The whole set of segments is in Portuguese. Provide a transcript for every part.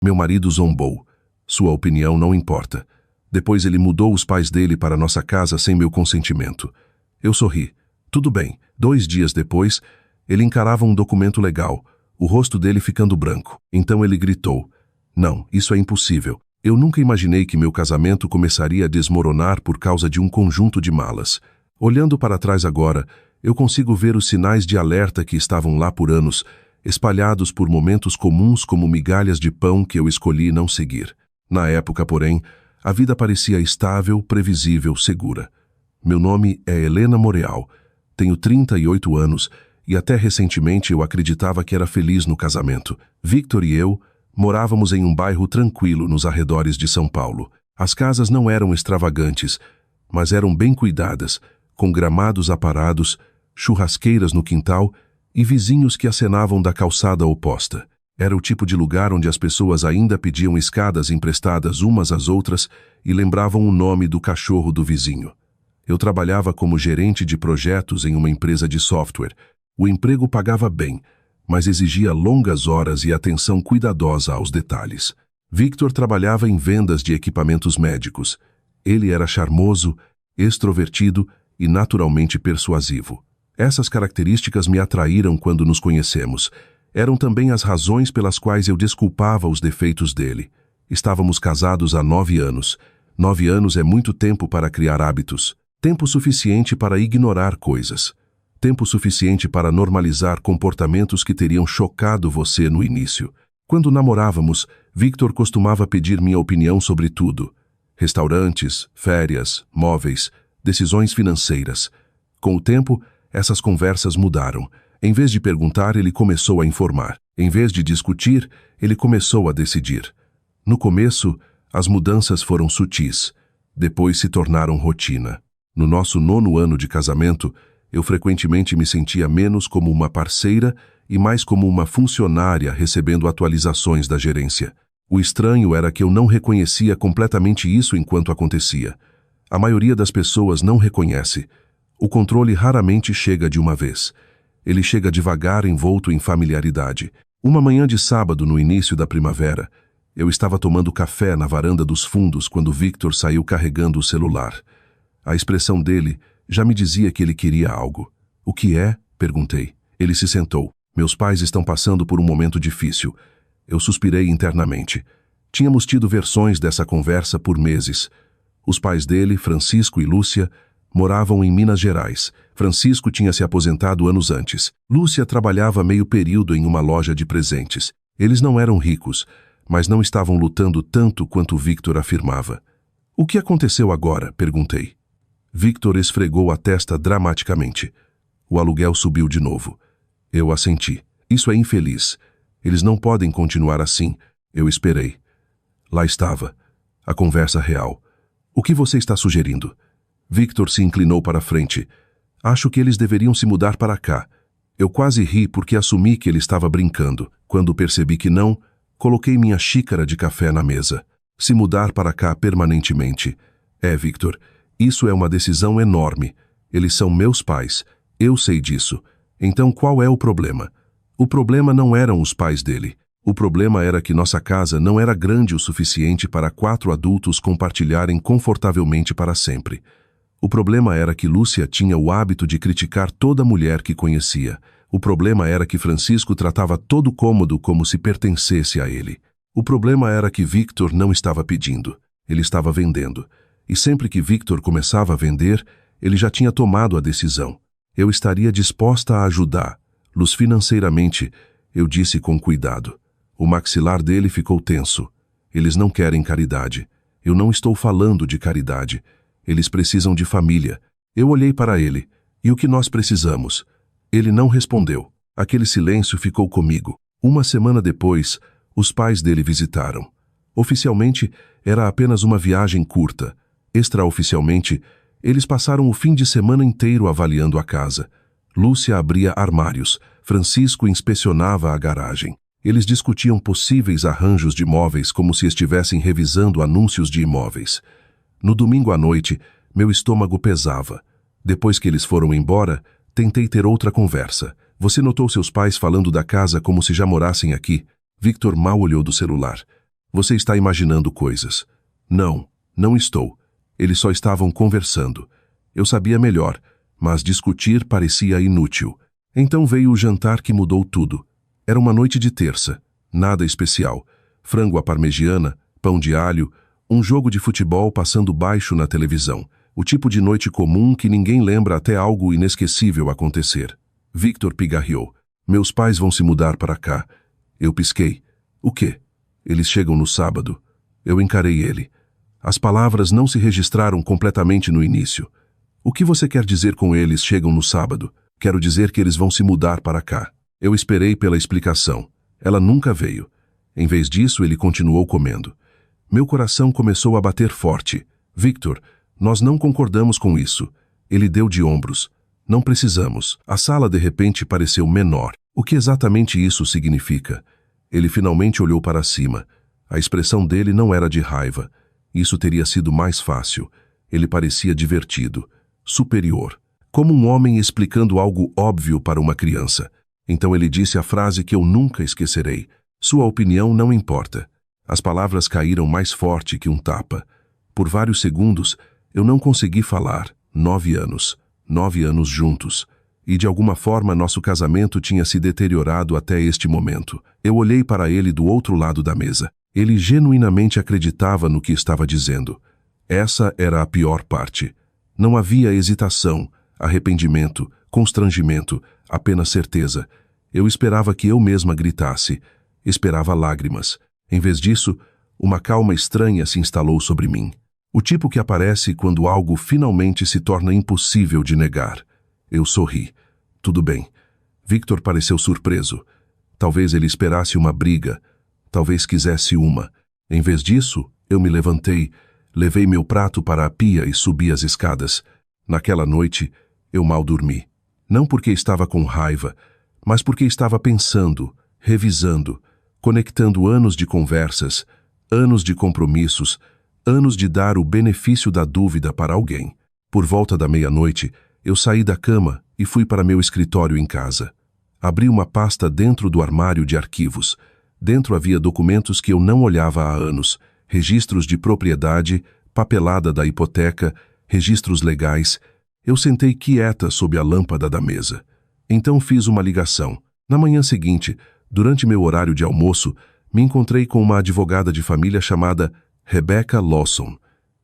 Meu marido zombou. Sua opinião não importa. Depois ele mudou os pais dele para nossa casa sem meu consentimento. Eu sorri. Tudo bem. 2 dias depois, ele encarava um documento legal, o rosto dele ficando branco. Então ele gritou: "Não, isso é impossível. Eu nunca imaginei que meu casamento começaria a desmoronar por causa de um conjunto de malas. Olhando para trás agora, eu consigo ver os sinais de alerta que estavam lá por anos, espalhados por momentos comuns como migalhas de pão que eu escolhi não seguir. Na época, porém, a vida parecia estável, previsível, segura. Meu nome é Helena Moreal. Tenho 38 anos e até recentemente eu acreditava que era feliz no casamento. Victor e eu morávamos em um bairro tranquilo nos arredores de São Paulo. As casas não eram extravagantes, mas eram bem cuidadas, com gramados aparados, churrasqueiras no quintal e vizinhos que acenavam da calçada oposta. Era o tipo de lugar onde as pessoas ainda pediam escadas emprestadas umas às outras e lembravam o nome do cachorro do vizinho. Eu trabalhava como gerente de projetos em uma empresa de software. O emprego pagava bem, mas exigia longas horas e atenção cuidadosa aos detalhes. Victor trabalhava em vendas de equipamentos médicos. Ele era charmoso, extrovertido e naturalmente persuasivo. Essas características me atraíram quando nos conhecemos. Eram também as razões pelas quais eu desculpava os defeitos dele. Estávamos casados há 9 anos. 9 anos é muito tempo para criar hábitos. Tempo suficiente para ignorar coisas. Tempo suficiente para normalizar comportamentos que teriam chocado você no início. Quando namorávamos, Victor costumava pedir minha opinião sobre tudo. Restaurantes, férias, móveis, decisões financeiras. Com o tempo, essas conversas mudaram. Em vez de perguntar, ele começou a informar. Em vez de discutir, ele começou a decidir. No começo, as mudanças foram sutis. Depois se tornaram rotina. No nosso 9º ano de casamento, eu frequentemente me sentia menos como uma parceira e mais como uma funcionária recebendo atualizações da gerência. O estranho era que eu não reconhecia completamente isso enquanto acontecia. A maioria das pessoas não reconhece. O controle raramente chega de uma vez. Ele chega devagar, envolto em familiaridade. Uma manhã de sábado, no início da primavera, eu estava tomando café na varanda dos fundos quando Victor saiu carregando o celular. A expressão dele já me dizia que ele queria algo. "O que é?" perguntei. Ele se sentou. "Meus pais estão passando por um momento difícil." Eu suspirei internamente. Tínhamos tido versões dessa conversa por meses. Os pais dele, Francisco e Lúcia, moravam em Minas Gerais. Francisco tinha se aposentado anos antes. Lúcia trabalhava meio período em uma loja de presentes. Eles não eram ricos, mas não estavam lutando tanto quanto Victor afirmava. "O que aconteceu agora?" perguntei. Victor esfregou a testa dramaticamente. O aluguel subiu de novo. Eu assenti. "Isso é infeliz. Eles não podem continuar assim." Eu esperei. Lá estava. A conversa real. "O que você está sugerindo?" Victor se inclinou para a frente. "Acho que eles deveriam se mudar para cá." Eu quase ri porque assumi que ele estava brincando. Quando percebi que não, coloquei minha xícara de café na mesa. "Se mudar para cá permanentemente." "É, Victor, isso é uma decisão enorme. Eles são meus pais. Eu sei disso. Então qual é o problema?" O problema não eram os pais dele. O problema era que nossa casa não era grande o suficiente para 4 adultos compartilharem confortavelmente para sempre. O problema era que Lúcia tinha o hábito de criticar toda mulher que conhecia. O problema era que Francisco tratava todo cômodo como se pertencesse a ele. O problema era que Victor não estava pedindo. Ele estava vendendo. E sempre que Victor começava a vender, ele já tinha tomado a decisão. Eu estaria disposta a ajudá-los financeiramente, eu disse com cuidado. O maxilar dele ficou tenso. Eles não querem caridade. Eu não estou falando de caridade. Eles precisam de família. Eu olhei para ele. E o que nós precisamos? Ele não respondeu. Aquele silêncio ficou comigo. Uma semana depois, os pais dele visitaram. Oficialmente, era apenas uma viagem curta. Extraoficialmente, eles passaram o fim de semana inteiro avaliando a casa. Lúcia abria armários. Francisco inspecionava a garagem. Eles discutiam possíveis arranjos de móveis como se estivessem revisando anúncios de imóveis. No domingo à noite, meu estômago pesava. Depois que eles foram embora, tentei ter outra conversa. Você notou seus pais falando da casa como se já morassem aqui? Victor mal olhou do celular. Você está imaginando coisas. Não, não estou. Eles só estavam conversando. Eu sabia melhor, mas discutir parecia inútil. Então veio o jantar que mudou tudo. Era uma noite de terça. Nada especial. Frango à parmegiana, pão de alho, um jogo de futebol passando baixo na televisão. O tipo de noite comum que ninguém lembra até algo inesquecível acontecer. Victor pigarreou. Meus pais vão se mudar para cá. Eu pisquei. O quê? Eles chegam no sábado. Eu encarei ele. As palavras não se registraram completamente no início. O que você quer dizer com eles chegam no sábado? Quero dizer que eles vão se mudar para cá. Eu esperei pela explicação. Ela nunca veio. Em vez disso, ele continuou comendo. Meu coração começou a bater forte. Victor, nós não concordamos com isso. Ele deu de ombros. Não precisamos. A sala de repente pareceu menor. O que exatamente isso significa? Ele finalmente olhou para cima. A expressão dele não era de raiva. Isso teria sido mais fácil. Ele parecia divertido, superior, como um homem explicando algo óbvio para uma criança. Então ele disse a frase que eu nunca esquecerei. Sua opinião não importa. As palavras caíram mais forte que um tapa. Por vários segundos, eu não consegui falar. 9 anos. 9 anos juntos. E de alguma forma nosso casamento tinha se deteriorado até este momento. Eu olhei para ele do outro lado da mesa. Ele genuinamente acreditava no que estava dizendo. Essa era a pior parte. Não havia hesitação, arrependimento, constrangimento, apenas certeza. Eu esperava que eu mesma gritasse. Esperava lágrimas. Em vez disso, uma calma estranha se instalou sobre mim. O tipo que aparece quando algo finalmente se torna impossível de negar. Eu sorri. Tudo bem. Victor pareceu surpreso. Talvez ele esperasse uma briga. Talvez quisesse uma. Em vez disso, eu me levantei, levei meu prato para a pia e subi as escadas. Naquela noite, eu mal dormi. Não porque estava com raiva, mas porque estava pensando, revisando, conectando anos de conversas, anos de compromissos, anos de dar o benefício da dúvida para alguém. Por volta da meia-noite, eu saí da cama e fui para meu escritório em casa. Abri uma pasta dentro do armário de arquivos. Dentro havia documentos que eu não olhava há anos, registros de propriedade, papelada da hipoteca, registros legais. Eu sentei quieta sob a lâmpada da mesa. Então fiz uma ligação. Na manhã seguinte, durante meu horário de almoço, me encontrei com uma advogada de família chamada Rebecca Lawson.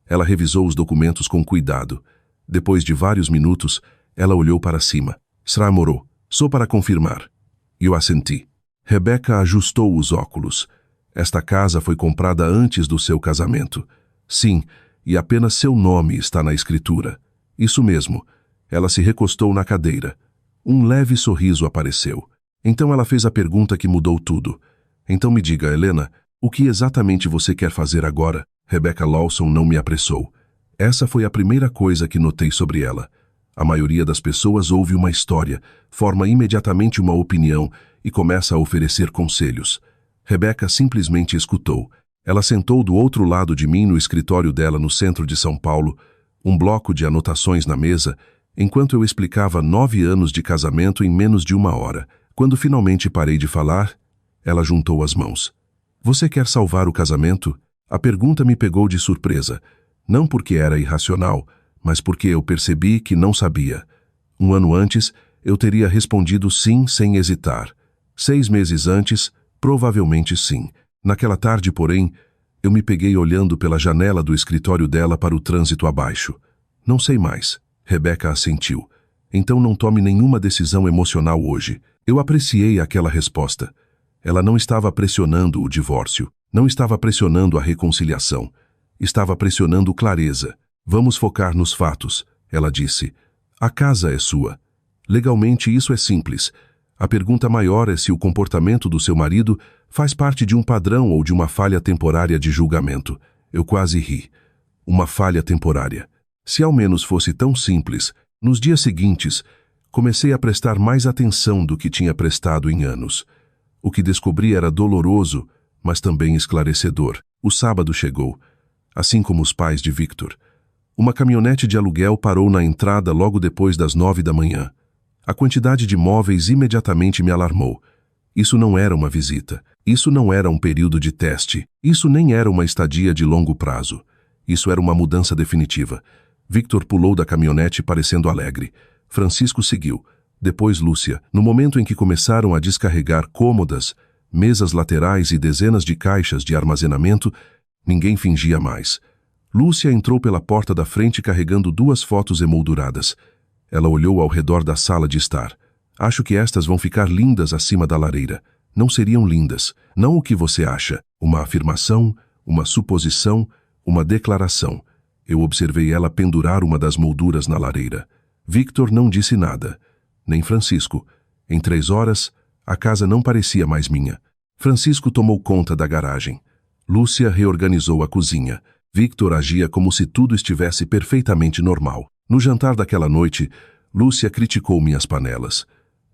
Ela revisou os documentos com cuidado. Depois de vários minutos, ela olhou para cima. Sra. Moreau, só para confirmar. Eu assenti. Rebecca ajustou os óculos. Esta casa foi comprada antes do seu casamento. Sim, e apenas seu nome está na escritura. Isso mesmo. Ela se recostou na cadeira. Um leve sorriso apareceu. Então ela fez a pergunta que mudou tudo. Então me diga, Helena, o que exatamente você quer fazer agora? Rebecca Lawson não me apressou. Essa foi a primeira coisa que notei sobre ela. A maioria das pessoas ouve uma história, forma imediatamente uma opinião e começa a oferecer conselhos. Rebecca simplesmente escutou. Ela sentou do outro lado de mim no escritório dela no centro de São Paulo, um bloco de anotações na mesa, enquanto eu explicava 9 anos de casamento em menos de 1 hora. Quando finalmente parei de falar, ela juntou as mãos. Você quer salvar o casamento? A pergunta me pegou de surpresa. Não porque era irracional, mas porque eu percebi que não sabia. 1 ano antes, eu teria respondido sim sem hesitar. 6 meses antes, provavelmente sim. Naquela tarde, porém, eu me peguei olhando pela janela do escritório dela para o trânsito abaixo. Não sei mais. Rebecca assentiu. Então não tome nenhuma decisão emocional hoje. Eu apreciei aquela resposta. Ela não estava pressionando o divórcio. Não estava pressionando a reconciliação. Estava pressionando clareza. Vamos focar nos fatos, ela disse. A casa é sua. Legalmente isso é simples. A pergunta maior é se o comportamento do seu marido faz parte de um padrão ou de uma falha temporária de julgamento. Eu quase ri. Uma falha temporária. Se ao menos fosse tão simples, nos dias seguintes, comecei a prestar mais atenção do que tinha prestado em anos. O que descobri era doloroso, mas também esclarecedor. O sábado chegou, assim como os pais de Victor. Uma caminhonete de aluguel parou na entrada logo depois das 9 da manhã. A quantidade de móveis imediatamente me alarmou. Isso não era uma visita. Isso não era um período de teste. Isso nem era uma estadia de longo prazo. Isso era uma mudança definitiva. Victor pulou da caminhonete parecendo alegre. Francisco seguiu. Depois Lúcia. No momento em que começaram a descarregar cômodas, mesas laterais e dezenas de caixas de armazenamento, ninguém fingia mais. Lúcia entrou pela porta da frente carregando 2 fotos emolduradas. Ela olhou ao redor da sala de estar. Acho que estas vão ficar lindas acima da lareira. Não seriam lindas. Não o que você acha. Uma afirmação, uma suposição, uma declaração. Eu observei ela pendurar uma das molduras na lareira. Victor não disse nada. Nem Francisco. Em 3 horas, a casa não parecia mais minha. Francisco tomou conta da garagem. Lúcia reorganizou a cozinha. Victor agia como se tudo estivesse perfeitamente normal. No jantar daquela noite, Lúcia criticou minhas panelas.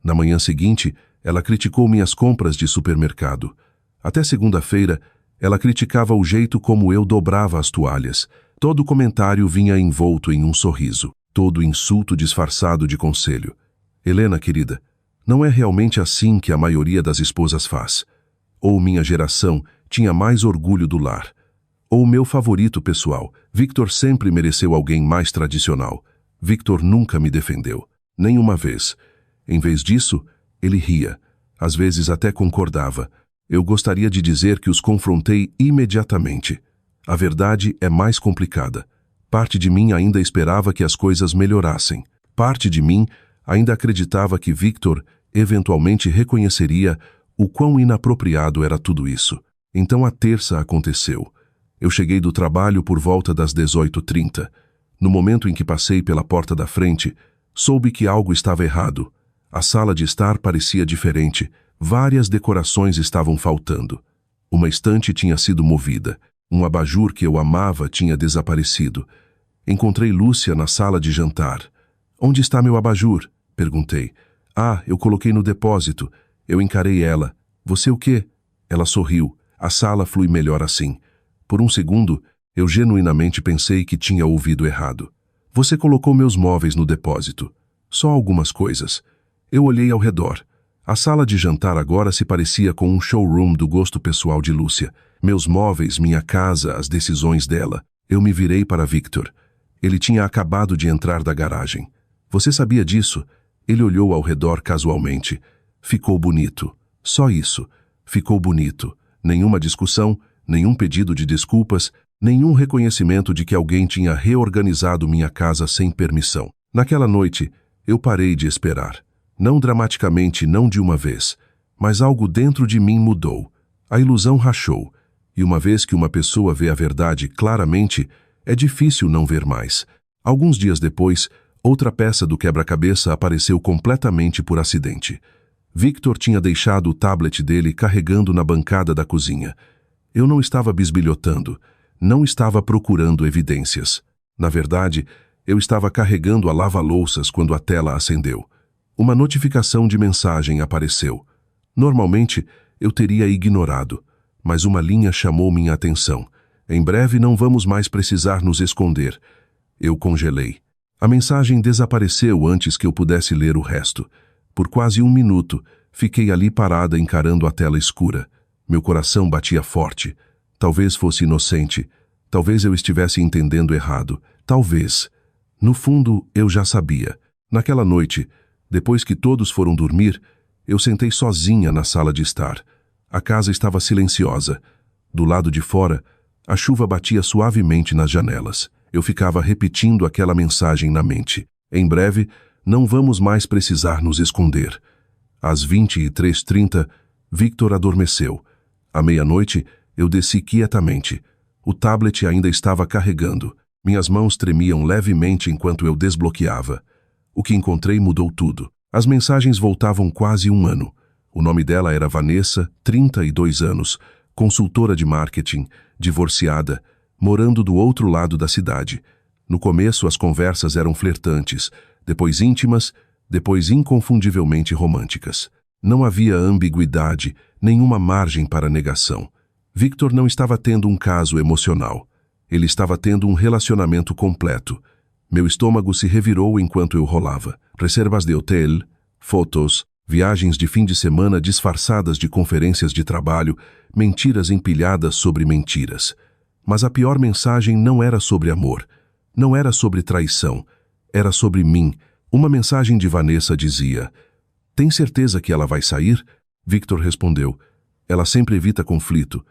Na manhã seguinte, ela criticou minhas compras de supermercado. Até segunda-feira, ela criticava o jeito como eu dobrava as toalhas. Todo comentário vinha envolto em um sorriso. Todo insulto disfarçado de conselho. Helena, querida, não é realmente assim que a maioria das esposas faz. Ou minha geração tinha mais orgulho do lar. Ou meu favorito pessoal, Victor sempre mereceu alguém mais tradicional. Victor nunca me defendeu. Nem uma vez. Em vez disso, ele ria. Às vezes até concordava. Eu gostaria de dizer que os confrontei imediatamente. A verdade é mais complicada. Parte de mim ainda esperava que as coisas melhorassem. Parte de mim ainda acreditava que Victor eventualmente reconheceria o quão inapropriado era tudo isso. Então a terça aconteceu. Eu cheguei do trabalho por volta das 18h30. No momento em que passei pela porta da frente, soube que algo estava errado. A sala de estar parecia diferente. Várias decorações estavam faltando. Uma estante tinha sido movida. Um abajur que eu amava tinha desaparecido. Encontrei Lúcia na sala de jantar. "Onde está meu abajur?" perguntei. "Ah, eu coloquei no depósito." Eu encarei ela. "Você o quê?" Ela sorriu. "A sala flui melhor assim." Por um segundo, eu genuinamente pensei que tinha ouvido errado. "Você colocou meus móveis no depósito." "Só algumas coisas." Eu olhei ao redor. A sala de jantar agora se parecia com um showroom do gosto pessoal de Lúcia. Meus móveis, minha casa, as decisões dela. Eu me virei para Victor. Ele tinha acabado de entrar da garagem. "Você sabia disso?" Ele olhou ao redor casualmente. "Ficou bonito." Só isso. Ficou bonito. Nenhuma discussão, nenhum pedido de desculpas, nenhum reconhecimento de que alguém tinha reorganizado minha casa sem permissão. Naquela noite, eu parei de esperar. Não dramaticamente, não de uma vez, mas algo dentro de mim mudou. A ilusão rachou. E uma vez que uma pessoa vê a verdade claramente, é difícil não ver mais. Alguns dias depois, outra peça do quebra-cabeça apareceu completamente por acidente. Victor tinha deixado o tablet dele carregando na bancada da cozinha. Eu não estava bisbilhotando, não estava procurando evidências. Na verdade, eu estava carregando a lava-louças quando a tela acendeu. Uma notificação de mensagem apareceu. Normalmente, eu teria ignorado, mas uma linha chamou minha atenção. "Em breve não vamos mais precisar nos esconder." Eu congelei. A mensagem desapareceu antes que eu pudesse ler o resto. Por quase 1 minuto, fiquei ali parada encarando a tela escura. Meu coração batia forte. Talvez fosse inocente. Talvez eu estivesse entendendo errado. Talvez. No fundo, eu já sabia. Naquela noite, depois que todos foram dormir, eu sentei sozinha na sala de estar. A casa estava silenciosa. Do lado de fora, a chuva batia suavemente nas janelas. Eu ficava repetindo aquela mensagem na mente. Em breve, não vamos mais precisar nos esconder. Às 23h30, Victor adormeceu. À meia-noite, eu desci quietamente. O tablet ainda estava carregando. Minhas mãos tremiam levemente enquanto eu desbloqueava. O que encontrei mudou tudo. As mensagens voltavam quase 1 ano. O nome dela era Vanessa, 32 anos, consultora de marketing, divorciada, morando do outro lado da cidade. No começo, as conversas eram flertantes, depois íntimas, depois inconfundivelmente românticas. Não havia ambiguidade, nenhuma margem para negação. Victor não estava tendo um caso emocional. Ele estava tendo um relacionamento completo. Meu estômago se revirou enquanto eu rolava. Reservas de hotel, fotos, Viagens de fim de semana disfarçadas de conferências de trabalho, mentiras empilhadas sobre mentiras. Mas a pior mensagem não era sobre amor, não era sobre traição, era sobre mim. Uma mensagem de Vanessa dizia: "Tem certeza que ela vai sair?" Victor respondeu: "Ela sempre evita conflito.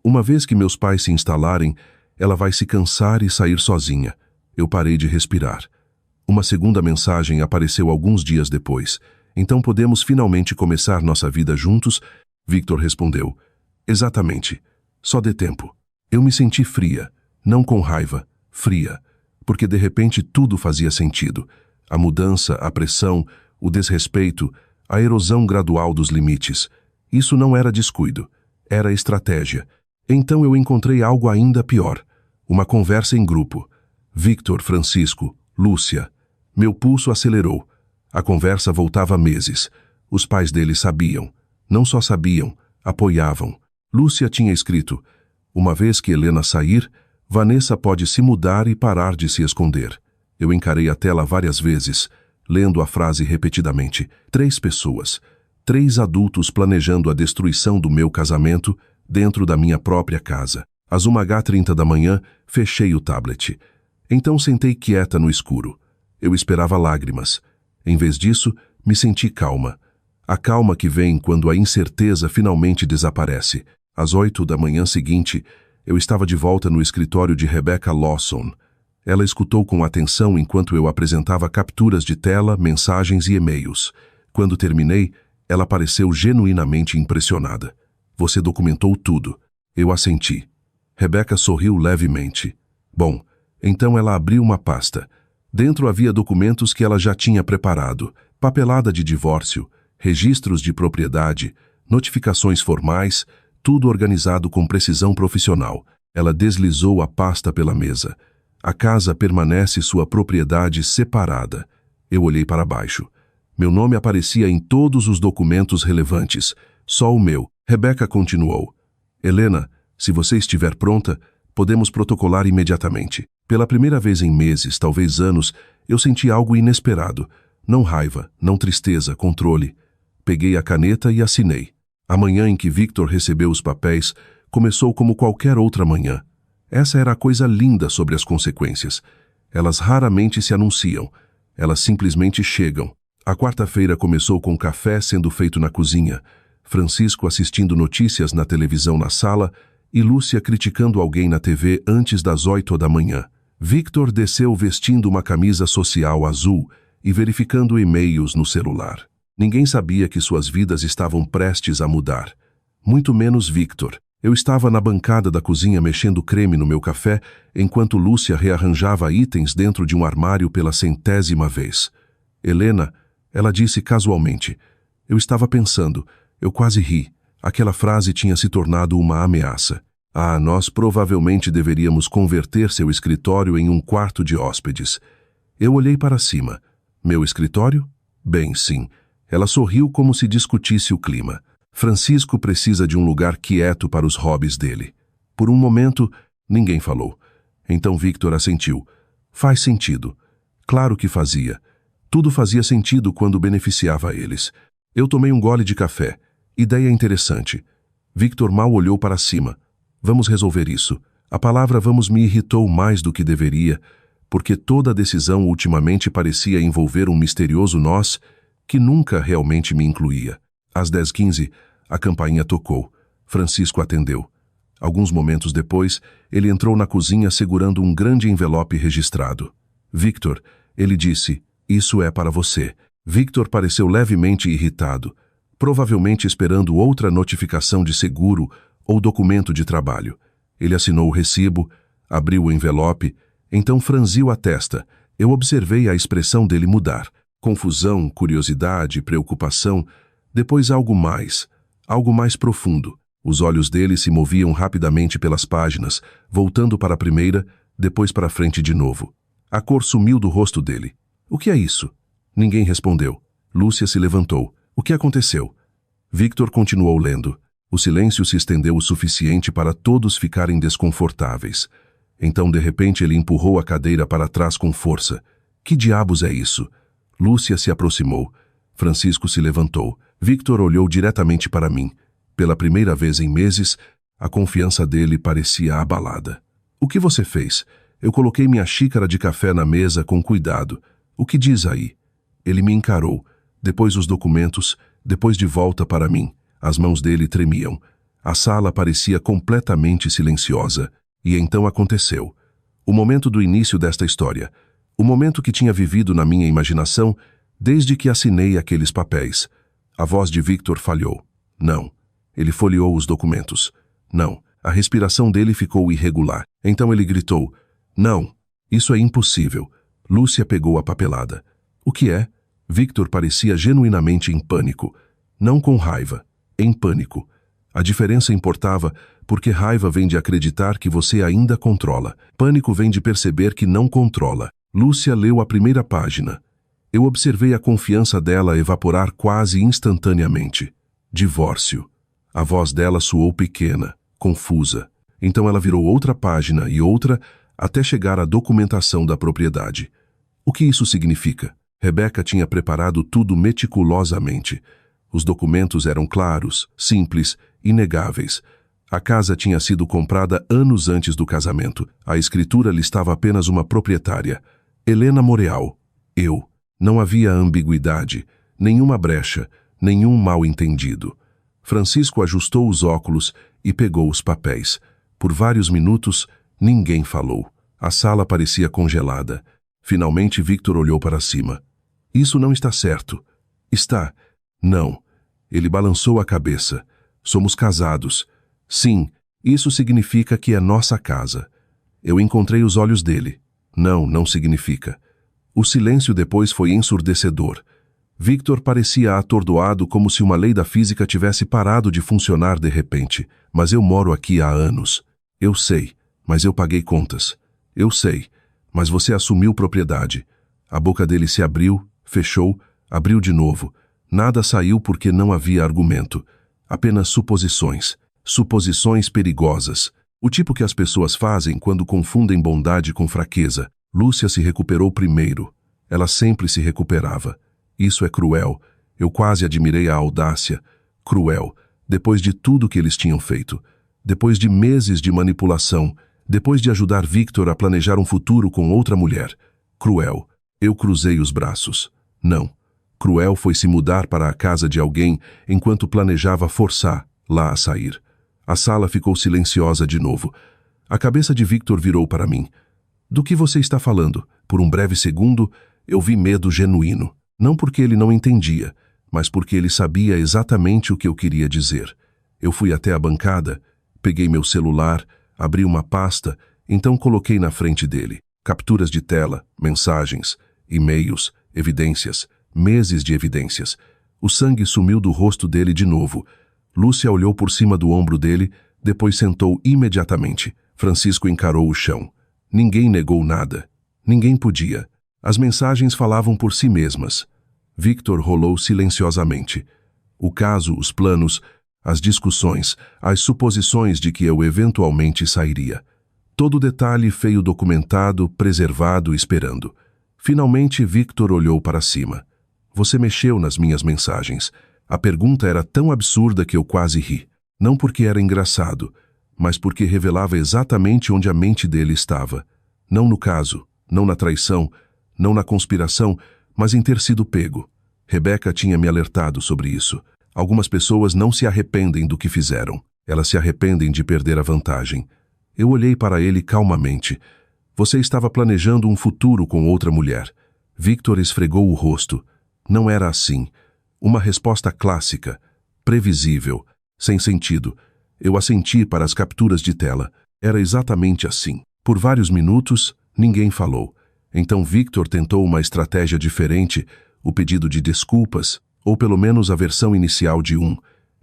Uma vez que meus pais se instalarem, ela vai se cansar e sair sozinha." Eu parei de respirar. Uma segunda mensagem apareceu alguns dias depois. "Então podemos finalmente começar nossa vida juntos?" Victor respondeu: "Exatamente. Só dê tempo." Eu me senti fria, não com raiva, fria, porque de repente tudo fazia sentido. A mudança, a pressão, o desrespeito, a erosão gradual dos limites. Isso não era descuido, era estratégia. Então eu encontrei algo ainda pior. Uma conversa em grupo. Victor, Francisco, Lúcia. Meu pulso acelerou. A conversa voltava há meses. Os pais dele sabiam. Não só sabiam, apoiavam. Lúcia tinha escrito: "Uma vez que Helena sair, Vanessa pode se mudar e parar de se esconder." Eu encarei a tela várias vezes, lendo a frase repetidamente. 3 pessoas, 3 adultos planejando a destruição do meu casamento dentro da minha própria casa. Às 1h30 da manhã, fechei o tablet. Então sentei quieta no escuro. Eu esperava lágrimas. Em vez disso, me senti calma. A calma que vem quando a incerteza finalmente desaparece. Às 8 da manhã seguinte, eu estava de volta no escritório de Rebecca Lawson. Ela escutou com atenção enquanto eu apresentava capturas de tela, mensagens e e-mails. Quando terminei, ela pareceu genuinamente impressionada. "Você documentou tudo." Eu assenti. Rebecca sorriu levemente. Bom, então ela abriu uma pasta. Dentro havia documentos que ela já tinha preparado: papelada de divórcio, registros de propriedade, notificações formais, tudo organizado com precisão profissional. Ela deslizou a pasta pela mesa. "A casa permanece sua propriedade separada." Eu olhei para baixo. Meu nome aparecia em todos os documentos relevantes, só o meu. Rebecca continuou: "Helena, se você estiver pronta, podemos protocolar imediatamente." Pela primeira vez em meses, talvez anos, eu senti algo inesperado. Não raiva, não tristeza, controle. Peguei a caneta e assinei. A manhã em que Victor recebeu os papéis começou como qualquer outra manhã. Essa era a coisa linda sobre as consequências. Elas raramente se anunciam. Elas simplesmente chegam. A quarta-feira começou com café sendo feito na cozinha, Francisco assistindo notícias na televisão na sala e Lúcia criticando alguém na TV antes das 8 da manhã. Victor desceu vestindo uma camisa social azul e verificando e-mails no celular. Ninguém sabia que suas vidas estavam prestes a mudar. Muito menos Victor. Eu estava na bancada da cozinha mexendo creme no meu café, enquanto Lúcia rearranjava itens dentro de um armário pela 100ª vez. "Helena", ela disse casualmente. Eu estava pensando. Eu quase ri. Aquela frase tinha se tornado uma ameaça. "Ah, nós provavelmente deveríamos converter seu escritório em um quarto de hóspedes." Eu olhei para cima. "Meu escritório?" "Bem, sim." Ela sorriu como se discutisse o clima. "Francisco precisa de um lugar quieto para os hobbies dele." Por um momento, ninguém falou. Então Victor assentiu. "Faz sentido." Claro que fazia. Tudo fazia sentido quando beneficiava eles. Eu tomei um gole de café. Ideia interessante. Victor mal olhou para cima. "Vamos resolver isso." A palavra "vamos" me irritou mais do que deveria, porque toda a decisão ultimamente parecia envolver um misterioso nós que nunca realmente me incluía. Às 10h15, a campainha tocou. Francisco atendeu. Alguns momentos depois, ele entrou na cozinha segurando um grande envelope registrado. "Victor", ele disse, "isso é para você." Victor pareceu levemente irritado, provavelmente esperando outra notificação de seguro ou documento de trabalho. Ele assinou o recibo, abriu o envelope, então franziu a testa. Eu observei a expressão dele mudar. Confusão, curiosidade, preocupação, depois algo mais profundo. Os olhos dele se moviam rapidamente pelas páginas, voltando para a primeira, depois para a frente de novo. A cor sumiu do rosto dele. "O que é isso?" Ninguém respondeu. Lúcia se levantou. "O que aconteceu?" Victor continuou lendo. O silêncio se estendeu o suficiente para todos ficarem desconfortáveis. Então, de repente, ele empurrou a cadeira para trás com força. "Que diabos é isso?" Lúcia se aproximou. Francisco se levantou. Victor olhou diretamente para mim. Pela primeira vez em meses, a confiança dele parecia abalada. O que você fez? Eu coloquei minha xícara de café na mesa com cuidado. O que diz aí? Ele me encarou. Depois os documentos, depois de volta para mim. As mãos dele tremiam. A sala parecia completamente silenciosa. E então aconteceu. O momento do início desta história. O momento que tinha vivido na minha imaginação desde que assinei aqueles papéis. A voz de Victor falhou. Não. Ele folheou os documentos. Não. A respiração dele ficou irregular. Então ele gritou. Não. Isso é impossível. Lúcia pegou a papelada. O que é? Victor parecia genuinamente em pânico. Não com raiva. Em pânico. A diferença importava porque raiva vem de acreditar que você ainda controla. Pânico vem de perceber que não controla. Lúcia leu a primeira página. Eu observei a confiança dela evaporar quase instantaneamente. Divórcio. A voz dela soou pequena, confusa. Então ela virou outra página e outra até chegar à documentação da propriedade. O que isso significa? Rebeca tinha preparado tudo meticulosamente. Os documentos eram claros, simples, inegáveis. A casa tinha sido comprada anos antes do casamento. A escritura listava apenas uma proprietária. Helena Moreal. Eu. Não havia ambiguidade, nenhuma brecha, nenhum mal-entendido. Francisco ajustou os óculos e pegou os papéis. Por vários minutos, ninguém falou. A sala parecia congelada. Finalmente, Victor olhou para cima. Isso não está certo. Está. Não. Ele balançou a cabeça. Somos casados. Sim, isso significa que é nossa casa. Eu encontrei os olhos dele. Não, não significa. O silêncio depois foi ensurdecedor. Victor parecia atordoado como se uma lei da física tivesse parado de funcionar de repente. Mas eu moro aqui há anos. Eu sei, mas eu paguei contas. Eu sei, mas você assumiu propriedade. A boca dele se abriu, fechou, abriu de novo. Nada saiu porque não havia argumento. Apenas suposições. Suposições perigosas. O tipo que as pessoas fazem quando confundem bondade com fraqueza. Lúcia se recuperou primeiro. Ela sempre se recuperava. Isso é cruel. Eu quase admirei a audácia. Cruel. Depois de tudo que eles tinham feito. Depois de meses de manipulação. Depois de ajudar Victor a planejar um futuro com outra mulher. Cruel. Eu cruzei os braços. Não. Cruel foi se mudar para a casa de alguém enquanto planejava forçar lá a sair. A sala ficou silenciosa de novo. A cabeça de Victor virou para mim. Do que você está falando? Por um breve segundo, eu vi medo genuíno. Não porque ele não entendia, mas porque ele sabia exatamente o que eu queria dizer. Eu fui até a bancada, peguei meu celular, abri uma pasta, então coloquei na frente dele. Capturas de tela, mensagens, e-mails, evidências, meses de evidências. O sangue sumiu do rosto dele de novo. Lúcia olhou por cima do ombro dele, depois sentou imediatamente. Francisco encarou o chão. Ninguém negou nada. Ninguém podia. As mensagens falavam por si mesmas. Victor rolou silenciosamente. O caso, os planos, as discussões, as suposições de que eu eventualmente sairia. Todo detalhe feio documentado, preservado, esperando. Finalmente, Victor olhou para cima. Você mexeu nas minhas mensagens. A pergunta era tão absurda que eu quase ri. Não porque era engraçado, mas porque revelava exatamente onde a mente dele estava. Não no caso, não na traição, não na conspiração, mas em ter sido pego. Rebeca tinha me alertado sobre isso. Algumas pessoas não se arrependem do que fizeram. Elas se arrependem de perder a vantagem. Eu olhei para ele calmamente. Você estava planejando um futuro com outra mulher. Victor esfregou o rosto. Não era assim. Uma resposta clássica, previsível, sem sentido. Eu assenti para as capturas de tela. Era exatamente assim. Por vários minutos, ninguém falou. Então Victor tentou uma estratégia diferente, o pedido de desculpas, ou pelo menos a versão inicial de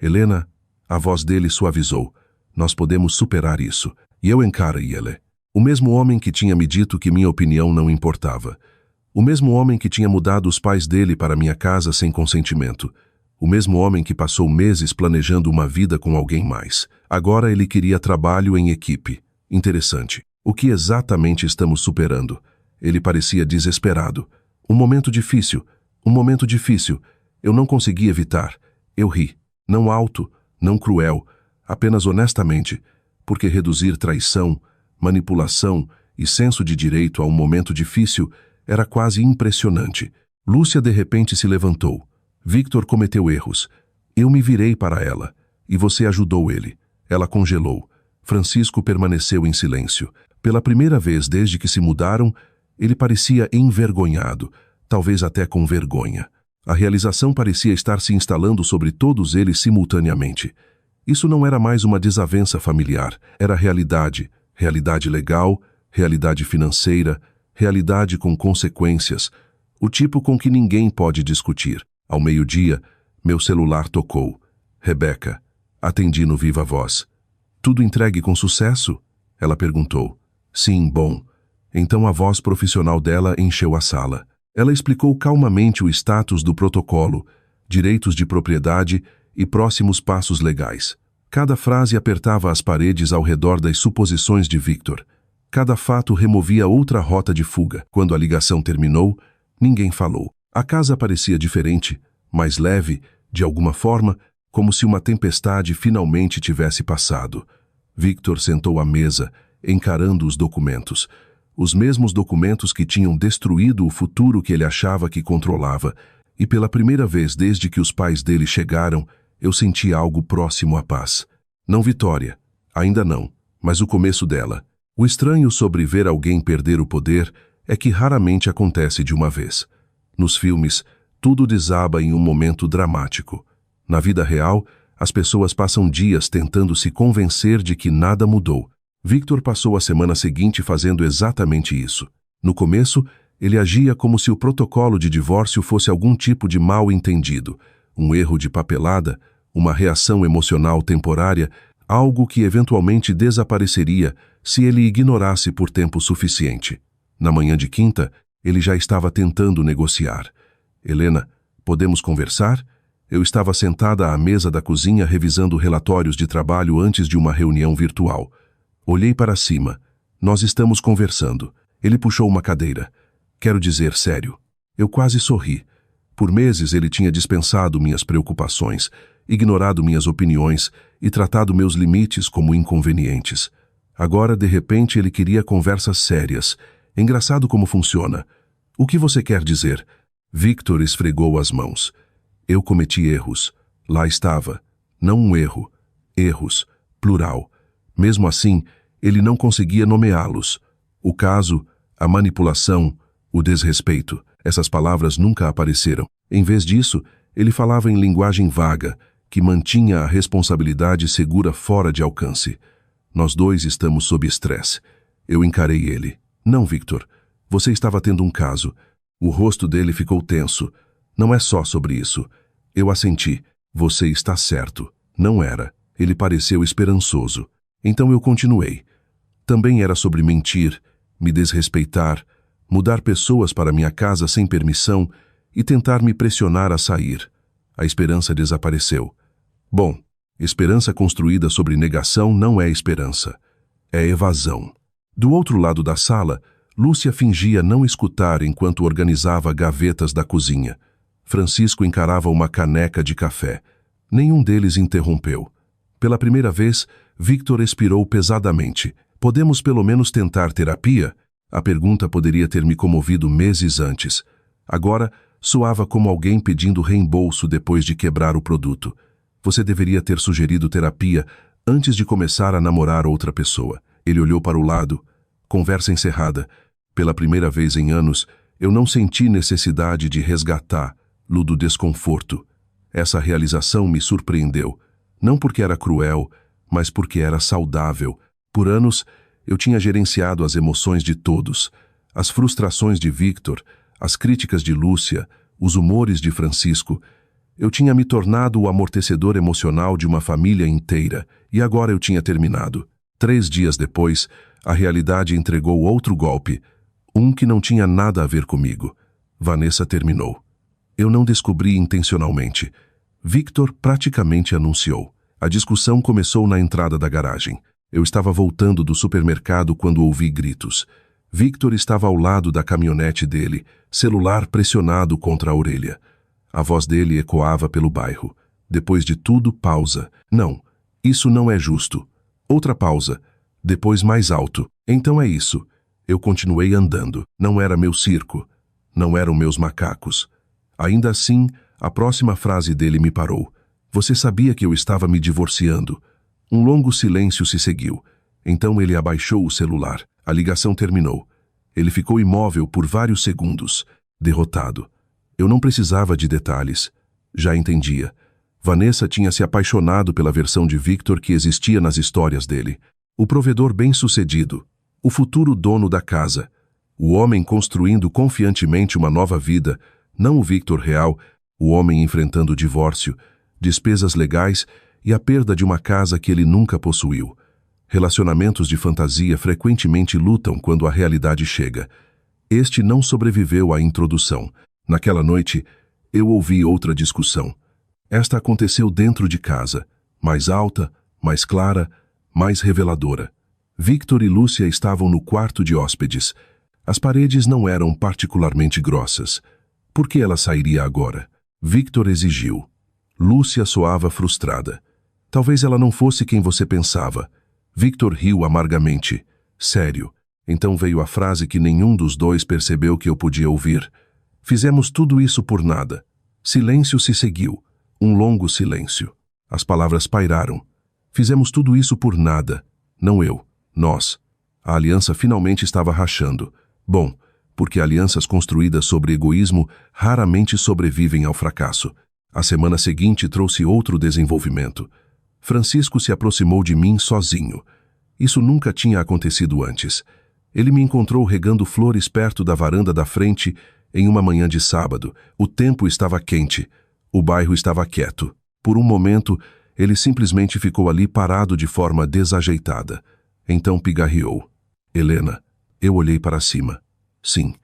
Helena, a voz dele suavizou. Nós podemos superar isso. E eu encarei ele. O mesmo homem que tinha me dito que minha opinião não importava. O mesmo homem que tinha mudado os pais dele para minha casa sem consentimento. O mesmo homem que passou meses planejando uma vida com alguém mais. Agora ele queria trabalho em equipe. Interessante. O que exatamente estamos superando? Ele parecia desesperado. Um momento difícil. Eu não consegui evitar. Eu ri. Não alto, não cruel, apenas honestamente, porque reduzir traição, manipulação e senso de direito a um momento difícil era quase impressionante. Lúcia de repente se levantou. Victor cometeu erros. Eu me virei para ela. E você ajudou ele. Ela congelou. Francisco permaneceu em silêncio. Pela primeira vez desde que se mudaram, ele parecia envergonhado, talvez até com vergonha. A realização parecia estar se instalando sobre todos eles simultaneamente. Isso não era mais uma desavença familiar, era realidade. Realidade legal, realidade financeira, realidade com consequências, o tipo com que ninguém pode discutir. Ao meio-dia, meu celular tocou. Rebeca. Atendi no viva voz. Tudo entregue com sucesso? Ela perguntou. Sim, bom. Então a voz profissional dela encheu a sala. Ela explicou calmamente o status do protocolo, direitos de propriedade e próximos passos legais. Cada frase apertava as paredes ao redor das suposições de Victor. Cada fato removia outra rota de fuga. Quando a ligação terminou, ninguém falou. A casa parecia diferente, mais leve, de alguma forma, como se uma tempestade finalmente tivesse passado. Victor sentou à mesa, encarando os documentos. Os mesmos documentos que tinham destruído o futuro que ele achava que controlava. E pela primeira vez desde que os pais dele chegaram, eu senti algo próximo à paz. Não vitória, ainda não, mas o começo dela. O estranho sobre ver alguém perder o poder é que raramente acontece de uma vez. Nos filmes, tudo desaba em um momento dramático. Na vida real, as pessoas passam dias tentando se convencer de que nada mudou. Victor passou a semana seguinte fazendo exatamente isso. No começo, ele agia como se o protocolo de divórcio fosse algum tipo de mal-entendido, um erro de papelada, uma reação emocional temporária, algo que eventualmente desapareceria se ele ignorasse por tempo suficiente. Na manhã de quinta, ele já estava tentando negociar. Helena, podemos conversar? Eu estava sentada à mesa da cozinha revisando relatórios de trabalho antes de uma reunião virtual. Olhei para cima. Nós estamos conversando. Ele puxou uma cadeira. Quero dizer sério. Eu quase sorri. Por meses ele tinha dispensado minhas preocupações, ignorado minhas opiniões e tratado meus limites como inconvenientes. Agora, de repente, ele queria conversas sérias. Engraçado como funciona. O que você quer dizer? Victor esfregou as mãos. Eu cometi erros. Lá estava. Não um erro. Erros. Plural. Mesmo assim, ele não conseguia nomeá-los. O caso, a manipulação, o desrespeito. Essas palavras nunca apareceram. Em vez disso, ele falava em linguagem vaga, que mantinha a responsabilidade segura fora de alcance. Nós dois estamos sob estresse. Eu encarei ele. Não, Victor. Você estava tendo um caso. O rosto dele ficou tenso. Não é só sobre isso. Eu assenti. Você está certo. Não era. Ele pareceu esperançoso. Então eu continuei. Também era sobre mentir, me desrespeitar, mudar pessoas para minha casa sem permissão e tentar me pressionar a sair. A esperança desapareceu. Bom, esperança construída sobre negação não é esperança. É evasão. Do outro lado da sala, Lúcia fingia não escutar enquanto organizava gavetas da cozinha. Francisco encarava uma caneca de café. Nenhum deles interrompeu. Pela primeira vez, Victor expirou pesadamente. Podemos pelo menos tentar terapia? A pergunta poderia ter me comovido meses antes. Agora, soava como alguém pedindo reembolso depois de quebrar o produto. Você deveria ter sugerido terapia antes de começar a namorar outra pessoa. Ele olhou para o lado. Conversa encerrada. Pela primeira vez em anos, eu não senti necessidade de resgatá-lo do desconforto. Essa realização me surpreendeu. Não porque era cruel, mas porque era saudável. Por anos, eu tinha gerenciado as emoções de todos. As frustrações de Victor, as críticas de Lúcia, os humores de Francisco. Eu tinha me tornado o amortecedor emocional de uma família inteira, e agora eu tinha terminado. 3 dias depois, a realidade entregou outro golpe, um que não tinha nada a ver comigo. Vanessa terminou. Eu não descobri intencionalmente. Victor praticamente anunciou. A discussão começou na entrada da garagem. Eu estava voltando do supermercado quando ouvi gritos. Victor estava ao lado da caminhonete dele, celular pressionado contra a orelha. A voz dele ecoava pelo bairro. Depois de tudo, pausa. Não, isso não é justo. Outra pausa. Depois mais alto. Então é isso. Eu continuei andando. Não era meu circo. Não eram meus macacos. Ainda assim, a próxima frase dele me parou. Você sabia que eu estava me divorciando? Um longo silêncio se seguiu. Então ele abaixou o celular. A ligação terminou. Ele ficou imóvel por vários segundos, derrotado. Eu não precisava de detalhes. Já entendia. Vanessa tinha se apaixonado pela versão de Victor que existia nas histórias dele. O provedor bem-sucedido. O futuro dono da casa. O homem construindo confiantemente uma nova vida. Não o Victor real, o homem enfrentando o divórcio, despesas legais e a perda de uma casa que ele nunca possuiu. Relacionamentos de fantasia frequentemente lutam quando a realidade chega. Este não sobreviveu à introdução. Naquela noite, eu ouvi outra discussão. Esta aconteceu dentro de casa, mais alta, mais clara, mais reveladora. Victor e Lúcia estavam no quarto de hóspedes. As paredes não eram particularmente grossas. Por que ela sairia agora? Victor exigiu. Lúcia soava frustrada. Talvez ela não fosse quem você pensava. Victor riu amargamente. Sério. Então veio a frase que nenhum dos dois percebeu que eu podia ouvir. Fizemos tudo isso por nada. Silêncio se seguiu. Um longo silêncio. As palavras pairaram. Fizemos tudo isso por nada. Não eu. Nós. A aliança finalmente estava rachando. Bom, porque alianças construídas sobre egoísmo raramente sobrevivem ao fracasso. A semana seguinte trouxe outro desenvolvimento. Francisco se aproximou de mim sozinho. Isso nunca tinha acontecido antes. Ele me encontrou regando flores perto da varanda da frente em uma manhã de sábado. O tempo estava quente. O bairro estava quieto. Por um momento, ele simplesmente ficou ali parado de forma desajeitada. Então pigarreou. Helena, eu olhei para cima. Sim,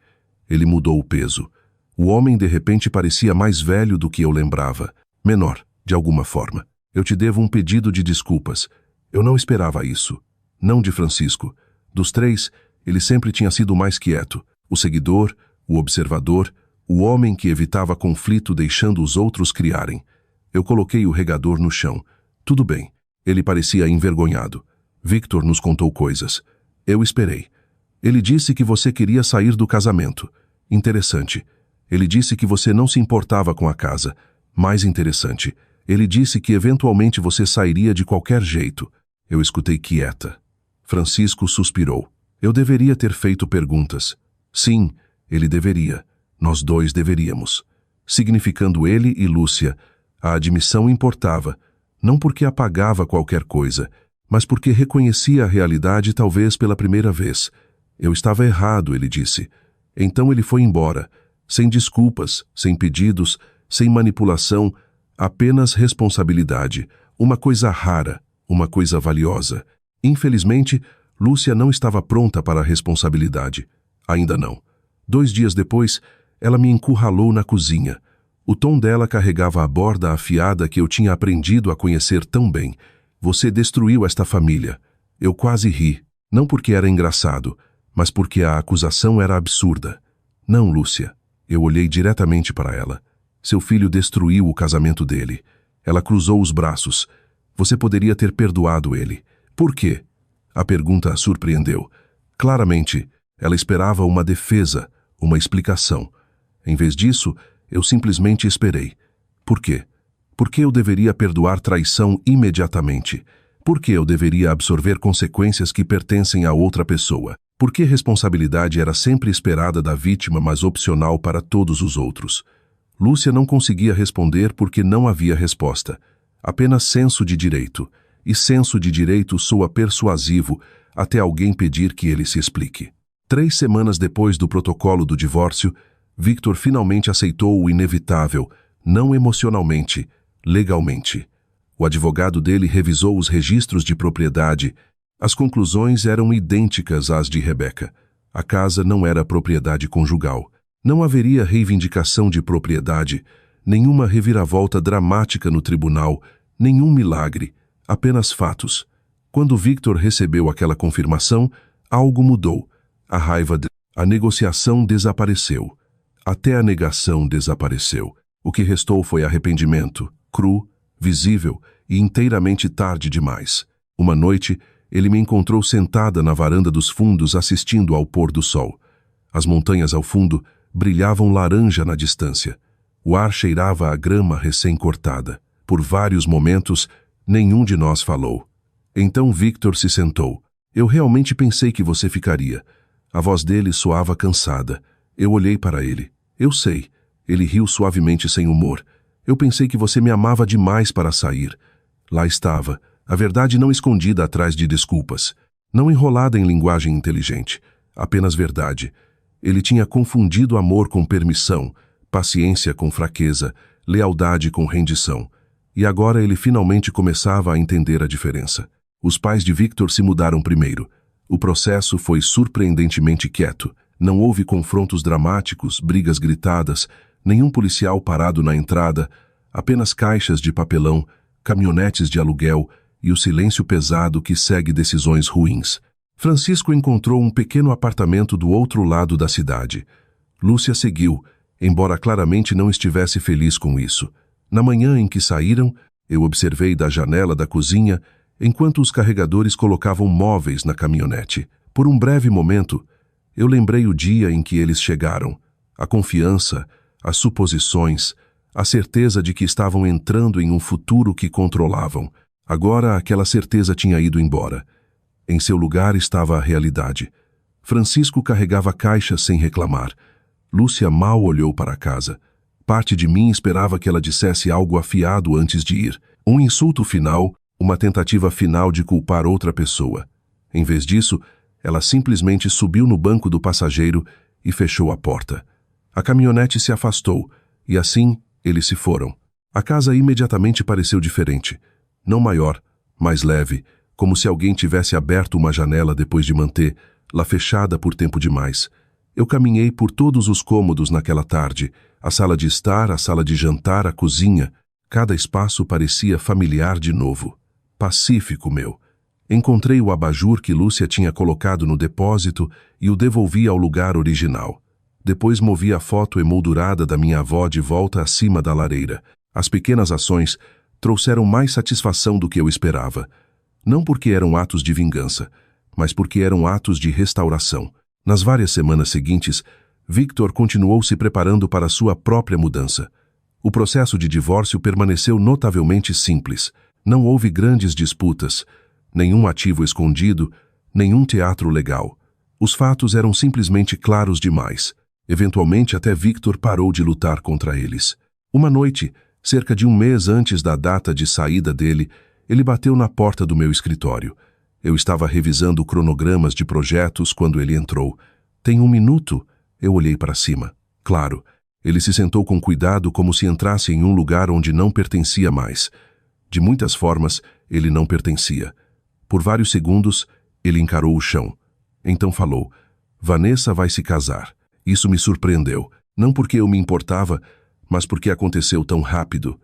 ele mudou o peso. O homem de repente parecia mais velho do que eu lembrava. Menor, de alguma forma. Eu te devo um pedido de desculpas. Eu não esperava isso. Não de Francisco. Dos três, ele sempre tinha sido o mais quieto. O seguidor, o observador, o homem que evitava conflito deixando os outros criarem. Eu coloquei o regador no chão. Tudo bem. Ele parecia envergonhado. Victor nos contou coisas. Eu esperei. Ele disse que você queria sair do casamento. Interessante. Ele disse que você não se importava com a casa. Mais interessante. Ele disse que eventualmente você sairia de qualquer jeito. Eu escutei quieta. Francisco suspirou. Eu deveria ter feito perguntas. Sim, ele deveria. Nós dois deveríamos. Significando ele e Lúcia, a admissão importava, não porque apagava qualquer coisa, mas porque reconhecia a realidade talvez pela primeira vez. Eu estava errado, ele disse. Então ele foi embora, sem desculpas, sem pedidos, sem manipulação, apenas responsabilidade, uma coisa rara, uma coisa valiosa. Infelizmente, Lúcia não estava pronta para a responsabilidade. Ainda não. 2 dias depois, ela me encurralou na cozinha. O tom dela carregava a borda afiada que eu tinha aprendido a conhecer tão bem. Você destruiu esta família. Eu quase ri. Não porque era engraçado, mas porque a acusação era absurda. Não, Lúcia. Eu olhei diretamente para ela. Seu filho destruiu o casamento dele. Ela cruzou os braços. Você poderia ter perdoado ele. Por quê? A pergunta a surpreendeu. Claramente, ela esperava uma defesa, uma explicação. Em vez disso, eu simplesmente esperei. Por quê? Por que eu deveria perdoar traição imediatamente? Por que eu deveria absorver consequências que pertencem a outra pessoa? Por que responsabilidade era sempre esperada da vítima, mas opcional para todos os outros? Lúcia não conseguia responder porque não havia resposta. Apenas senso de direito. E senso de direito soa persuasivo até alguém pedir que ele se explique. 3 semanas depois do protocolo do divórcio, Victor finalmente aceitou o inevitável, não emocionalmente, legalmente. O advogado dele revisou os registros de propriedade. As conclusões eram idênticas às de Rebeca. A casa não era propriedade conjugal. Não haveria reivindicação de propriedade, nenhuma reviravolta dramática no tribunal, nenhum milagre, apenas fatos. Quando Victor recebeu aquela confirmação, algo mudou. A raiva, a negociação desapareceu. Até a negação desapareceu. O que restou foi arrependimento, cru, visível e inteiramente tarde demais. Uma noite, ele me encontrou sentada na varanda dos fundos assistindo ao pôr do sol. As montanhas ao fundo brilhavam laranja na distância. O ar cheirava a grama recém-cortada. Por vários momentos, nenhum de nós falou. Então Victor se sentou. Eu realmente pensei que você ficaria. A voz dele soava cansada. Eu olhei para ele. Eu sei. Ele riu suavemente sem humor. Eu pensei que você me amava demais para sair. Lá estava, a verdade não escondida atrás de desculpas. Não enrolada em linguagem inteligente. Apenas verdade. Ele tinha confundido amor com permissão, paciência com fraqueza, lealdade com rendição. E agora ele finalmente começava a entender a diferença. Os pais de Victor se mudaram primeiro. O processo foi surpreendentemente quieto. Não houve confrontos dramáticos, brigas gritadas, nenhum policial parado na entrada, apenas caixas de papelão, caminhonetes de aluguel e o silêncio pesado que segue decisões ruins. Francisco encontrou um pequeno apartamento do outro lado da cidade. Lúcia seguiu, embora claramente não estivesse feliz com isso. Na manhã em que saíram, eu observei da janela da cozinha enquanto os carregadores colocavam móveis na caminhonete. Por um breve momento, eu lembrei o dia em que eles chegaram. A confiança, as suposições, a certeza de que estavam entrando em um futuro que controlavam. Agora aquela certeza tinha ido embora. Em seu lugar estava a realidade. Francisco carregava caixas sem reclamar. Lúcia mal olhou para a casa. Parte de mim esperava que ela dissesse algo afiado antes de ir. Um insulto final, uma tentativa final de culpar outra pessoa. Em vez disso, ela simplesmente subiu no banco do passageiro e fechou a porta. A caminhonete se afastou, e assim eles se foram. A casa imediatamente pareceu diferente. Não maior, mais leve, como se alguém tivesse aberto uma janela depois de mantê-la fechada por tempo demais. Eu caminhei por todos os cômodos naquela tarde, a sala de estar, a sala de jantar, a cozinha. Cada espaço parecia familiar de novo. Pacífico, meu. Encontrei o abajur que Lúcia tinha colocado no depósito e o devolvi ao lugar original. Depois movi a foto emoldurada da minha avó de volta acima da lareira. As pequenas ações trouxeram mais satisfação do que eu esperava. Não porque eram atos de vingança, mas porque eram atos de restauração. Nas várias semanas seguintes, Victor continuou se preparando para sua própria mudança. O processo de divórcio permaneceu notavelmente simples. Não houve grandes disputas, nenhum ativo escondido, nenhum teatro legal. Os fatos eram simplesmente claros demais. Eventualmente, até Victor parou de lutar contra eles. Uma noite, cerca de um mês antes da data de saída dele, ele bateu na porta do meu escritório. Eu estava revisando cronogramas de projetos quando ele entrou. Tem um minuto? Eu olhei para cima. Claro, ele se sentou com cuidado como se entrasse em um lugar onde não pertencia mais. De muitas formas, ele não pertencia. Por vários segundos, ele encarou o chão. Então falou: Vanessa vai se casar. Isso me surpreendeu. Não porque eu me importava, mas porque aconteceu tão rápido.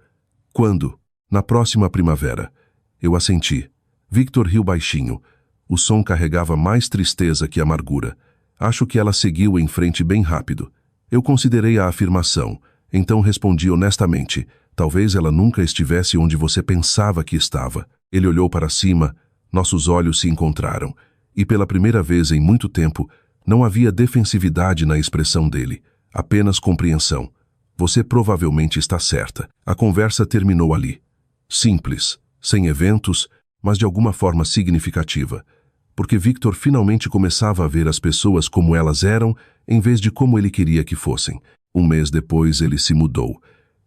Quando? Na próxima primavera. Eu assenti. Victor riu baixinho. O som carregava mais tristeza que amargura. Acho que ela seguiu em frente bem rápido. Eu considerei a afirmação. Então respondi honestamente. Talvez ela nunca estivesse onde você pensava que estava. Ele olhou para cima. Nossos olhos se encontraram. E pela primeira vez em muito tempo, não havia defensividade na expressão dele. Apenas compreensão. Você provavelmente está certa. A conversa terminou ali. Simples, sem eventos, mas de alguma forma significativa. Porque Victor finalmente começava a ver as pessoas como elas eram, em vez de como ele queria que fossem. Um mês depois ele se mudou.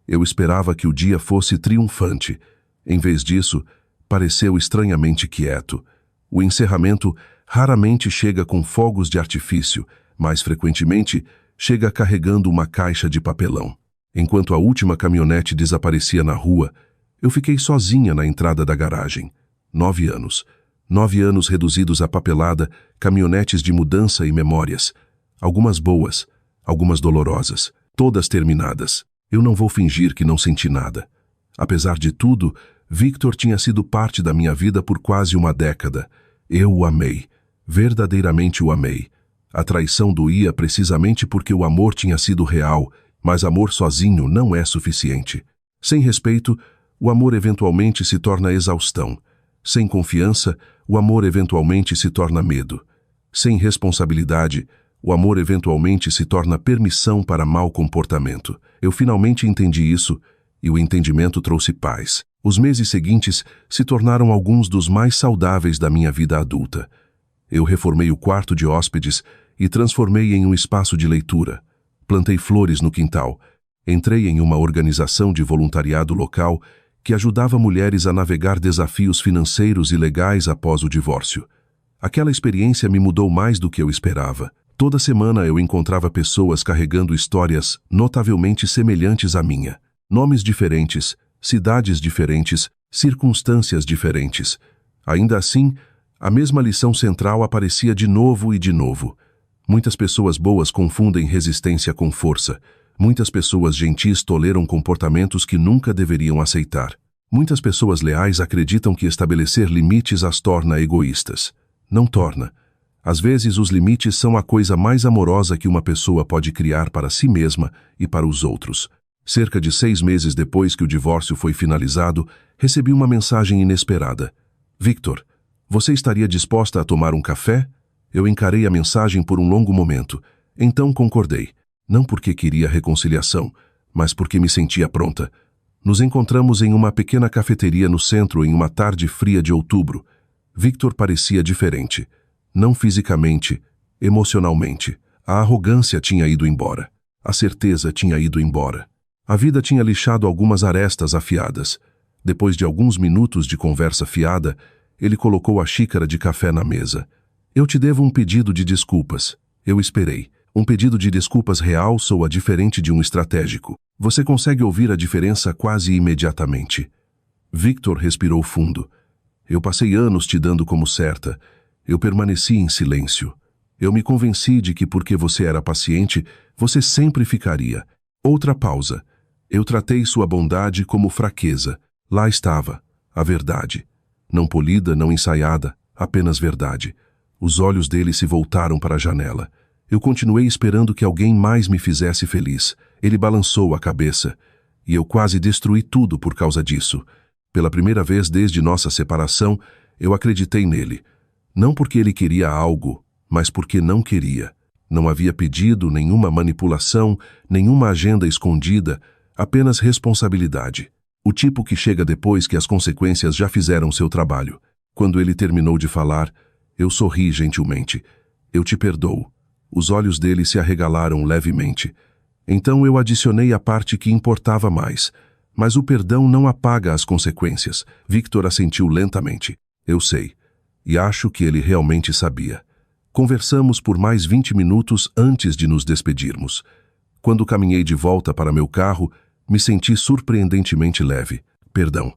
Eu esperava que o dia fosse triunfante. Em vez disso, pareceu estranhamente quieto. O encerramento raramente chega com fogos de artifício, mais frequentemente chega carregando uma caixa de papelão. Enquanto a última caminhonete desaparecia na rua, eu fiquei sozinha na entrada da garagem. 9 anos. 9 anos reduzidos a papelada, caminhonetes de mudança e memórias. Algumas boas, algumas dolorosas, todas terminadas. Eu não vou fingir que não senti nada. Apesar de tudo, Victor tinha sido parte da minha vida por quase uma década. Eu o amei. Verdadeiramente o amei. A traição doía precisamente porque o amor tinha sido real Mas amor sozinho não é suficiente. Sem respeito, o amor eventualmente se torna exaustão. Sem confiança, o amor eventualmente se torna medo. Sem responsabilidade, o amor eventualmente se torna permissão para mau comportamento. Eu finalmente entendi isso, e o entendimento trouxe paz. Os meses seguintes se tornaram alguns dos mais saudáveis da minha vida adulta. Eu reformei o quarto de hóspedes e transformei em um espaço de leitura. Plantei flores no quintal. Entrei em uma organização de voluntariado local que ajudava mulheres a navegar desafios financeiros e legais após o divórcio. Aquela experiência me mudou mais do que eu esperava. Toda semana eu encontrava pessoas carregando histórias notavelmente semelhantes à minha. Nomes diferentes, cidades diferentes, circunstâncias diferentes. Ainda assim, a mesma lição central aparecia de novo e de novo. Muitas pessoas boas confundem resistência com força. Muitas pessoas gentis toleram comportamentos que nunca deveriam aceitar. Muitas pessoas leais acreditam que estabelecer limites as torna egoístas. Não torna. Às vezes, os limites são a coisa mais amorosa que uma pessoa pode criar para si mesma e para os outros. Cerca de 6 meses depois que o divórcio foi finalizado, recebi uma mensagem inesperada. Victor, você estaria disposta a tomar um café? Eu encarei a mensagem por um longo momento. Então concordei. Não porque queria reconciliação, mas porque me sentia pronta. Nos encontramos em uma pequena cafeteria no centro em uma tarde fria de outubro. Victor parecia diferente. Não fisicamente, emocionalmente. A arrogância tinha ido embora. A certeza tinha ido embora. A vida tinha lixado algumas arestas afiadas. Depois de alguns minutos de conversa fiada, ele colocou a xícara de café na mesa. Eu te devo um pedido de desculpas. Eu esperei. Um pedido de desculpas real soa diferente de um estratégico. Você consegue ouvir a diferença quase imediatamente. Victor respirou fundo. Eu passei anos te dando como certa. Eu permaneci em silêncio. Eu me convenci de que porque você era paciente, você sempre ficaria. Outra pausa. Eu tratei sua bondade como fraqueza. Lá estava, a verdade. Não polida, não ensaiada, apenas verdade. Os olhos dele se voltaram para a janela. Eu continuei esperando que alguém mais me fizesse feliz. Ele balançou a cabeça. E eu quase destruí tudo por causa disso. Pela primeira vez desde nossa separação, eu acreditei nele. Não porque ele queria algo, mas porque não queria. Não havia pedido, nenhuma manipulação, nenhuma agenda escondida, apenas responsabilidade. O tipo que chega depois que as consequências já fizeram seu trabalho. Quando ele terminou de falar, eu sorri gentilmente. Eu te perdoo. Os olhos dele se arregalaram levemente. Então eu adicionei a parte que importava mais. Mas o perdão não apaga as consequências. Victor assentiu lentamente. Eu sei. E acho que ele realmente sabia. Conversamos por mais 20 minutos antes de nos despedirmos. Quando caminhei de volta para meu carro, me senti surpreendentemente leve. Perdão.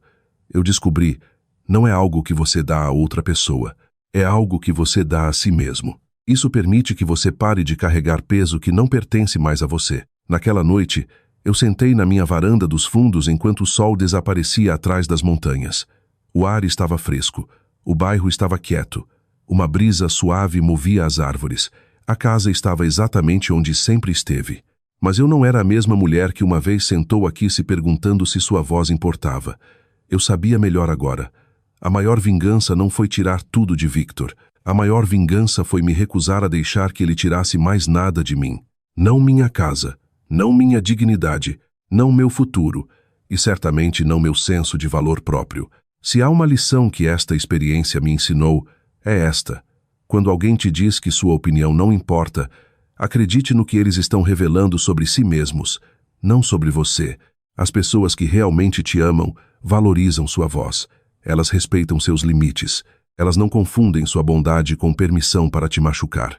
Eu descobri, não é algo que você dá a outra pessoa. É algo que você dá a si mesmo. Isso permite que você pare de carregar peso que não pertence mais a você. Naquela noite, eu sentei na minha varanda dos fundos enquanto o sol desaparecia atrás das montanhas. O ar estava fresco. O bairro estava quieto. Uma brisa suave movia as árvores. A casa estava exatamente onde sempre esteve. Mas eu não era a mesma mulher que uma vez sentou aqui se perguntando se sua voz importava. Eu sabia melhor agora. A maior vingança não foi tirar tudo de Victor. A maior vingança foi me recusar a deixar que ele tirasse mais nada de mim. Não minha casa, não minha dignidade, não meu futuro, e certamente não meu senso de valor próprio. Se há uma lição que esta experiência me ensinou, é esta. Quando alguém te diz que sua opinião não importa, acredite no que eles estão revelando sobre si mesmos, não sobre você. As pessoas que realmente te amam valorizam sua voz. Elas respeitam seus limites. Elas não confundem sua bondade com permissão para te machucar.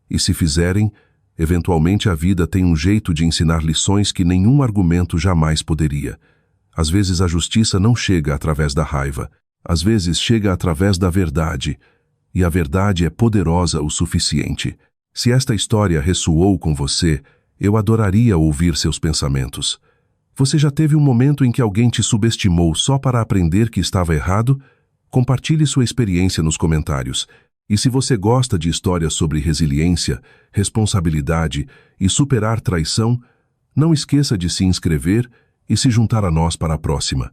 E se fizerem, eventualmente a vida tem um jeito de ensinar lições que nenhum argumento jamais poderia. Às vezes a justiça não chega através da raiva. Às vezes chega através da verdade. E a verdade é poderosa o suficiente. Se esta história ressoou com você, eu adoraria ouvir seus pensamentos. Você já teve um momento em que alguém te subestimou só para aprender que estava errado? Compartilhe sua experiência nos comentários. E se você gosta de histórias sobre resiliência, responsabilidade e superar traição, Não esqueça de se inscrever e se juntar a nós para a próxima.